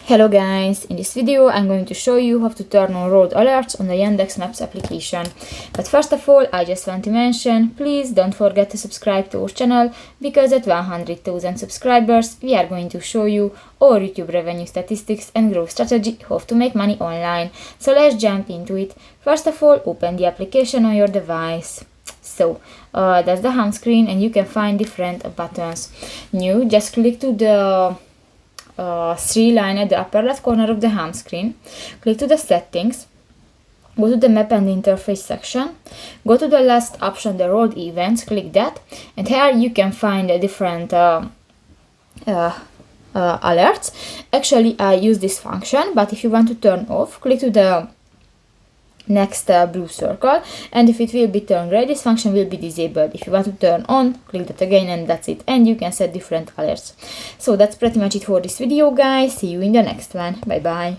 Hello guys, in this video I'm going to show you how to turn on road alerts on the Yandex Maps application. But first of all, I just want to mention, please don't forget to subscribe to our channel, because at 100,000 subscribers we are going to show you our YouTube revenue statistics and growth strategy, how to make money online. So let's jump into it. First of all, open the application on your device. So that's the home screen, and you can find different buttons. New, just click to the three line at the upper left corner of the home screen. Click to the settings, go to the map and interface section, go to the last option, the road events, click that, and here you can find different alerts. Actually, I use this function, but if you want to turn off, click to the next blue circle, and if it will be turned red, this function will be disabled. If you want to turn on, click that again, and that's it, and you can set different alerts. So that's pretty much it for this video, guys. See you in the next one. Bye bye.